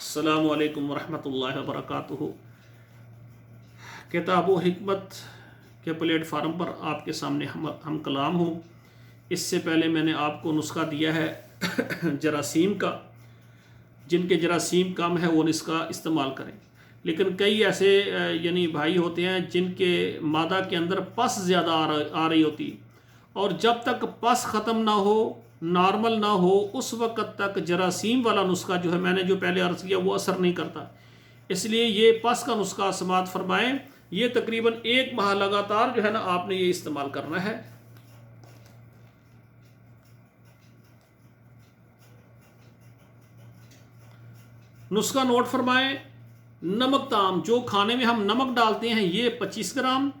अस्सलामु अलैकुम वरहमतुल्लाहि वबरकातुहू। किताब हिकमत के प्लेटफार्म पर आपके सामने हम कलाम हूँ। इससे पहले मैंने आपको नुस्खा दिया है जरासीम का। जिनके जरासीम कम है वो इसका इस्तेमाल करें। लेकिन कई ऐसे यानी भाई होते हैं जिनके मादा के अंदर पस ज़्यादा आ रही होती, और जब तक पस ख़त्म ना हो, नॉर्मल ना हो, उस वक़्त तक जरासीम वाला नुस्खा जो है, मैंने जो पहले अर्ज़ किया, वो असर नहीं करता। इसलिए ये पस का नुस्खा समात फरमाएँ। ये तकरीबन 1 माह लगातार जो है ना आपने ये इस्तेमाल करना है। नुस्खा नोट फरमाएँ। नमक ताम, जो खाने में हम नमक डालते हैं, ये 25 ग्राम।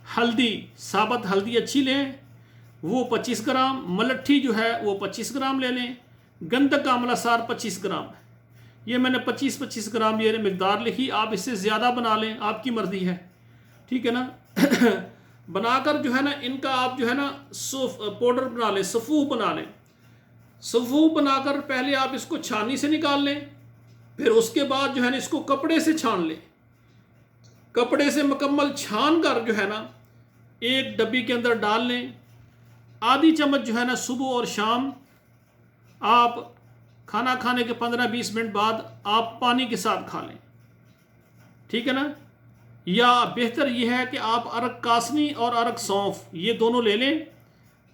हल्दी, साबुत हल्दी अच्छी लें, वो 25 ग्राम। मलट्ठी जो है वो 25 ग्राम ले लें। गंधक का अमला सार 25 ग्राम। ये मैंने 25-25 ग्राम ये मकदार लिखी। आप इससे ज़्यादा बना लें, आपकी मर्ज़ी है, ठीक है ना। बनाकर जो है ना इनका आप जो है ना पाउडर बना लें, सफ़ूफ बना लें। सफ़ूफ बनाकर पहले आप इसको छानी से निकाल लें, फिर उसके बाद जो है ना इसको कपड़े से छान लें। कपड़े से मुकम्मल छान कर जो है ना एक डब्बी के अंदर डाल लें। आधी चम्मच जो है ना सुबह और शाम आप खाना खाने के 15-20 मिनट बाद आप पानी के साथ खा लें, ठीक है ना। या बेहतर यह है कि आप अरक कासनी और अरक सौंफ ये दोनों ले लें।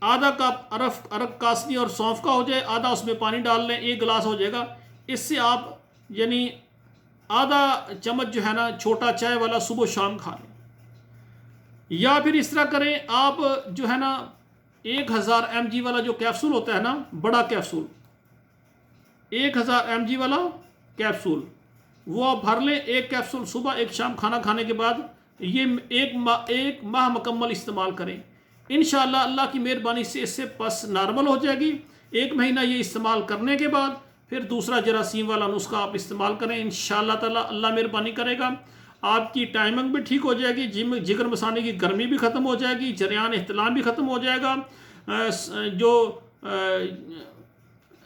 आधा कप अरक कासनी और सौंफ का हो जाए, आधा उसमें पानी डाल लें, 1 गिलास हो जाएगा। इससे आप यानी आधा चम्मच जो है ना छोटा चाय वाला सुबह शाम खा लें। या फिर इस तरह करें, आप जो है ना 1000 mg वाला जो कैप्सूल होता है ना, बड़ा कैप्सूल, 1000 mg वाला कैप्सूल, वो आप भर लें। 1 कैप्सूल सुबह, 1 शाम खाना खाने के बाद। ये एक माह मुकम्मल इस्तेमाल करें। इंशाअल्लाह अल्लाह की मेहरबानी से इससे पस नॉर्मल हो जाएगी। 1 महीना ये इस्तेमाल करने के बाद फिर दूसरा जरासीम वाला नुस्खा आप इस्तेमाल करें। इंशाअल्लाह ताला अल्लाह मेहरबानी करेगा, आपकी टाइमिंग भी ठीक हो जाएगी, जिगर मसाने की गर्मी भी ख़त्म हो जाएगी, जरियान एहतलाम भी ख़त्म हो जाएगा, जो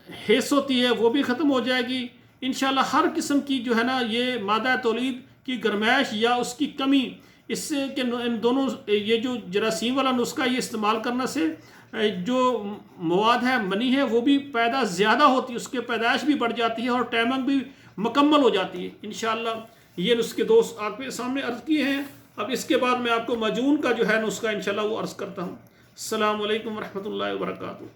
हेस होती है वो भी ख़त्म हो जाएगी। इंशाअल्लाह हर किस्म की जो है ना ये मादा तौलीद की गरमाइश या उसकी कमी, इससे कि इन दोनों ये जो जरासीम वाला नुस्खा ये इस्तेमाल करने से जो मवाद है, मनी है, वो भी पैदा ज़्यादा होती है, उसके पैदाइश भी बढ़ जाती है और टाइमिंग भी मुकम्मल हो जाती है। इंशाअल्लाह ये नुस्खे दोस्त आपके सामने अर्ज़ किए हैं। अब इसके बाद मैं आपको मजून का जो है नुस्खा इंशाअल्लाह वो अर्ज़ करता हूँ। अस्सलामु अलैकुम वरहमतुल्लाहि वबरकातुहू।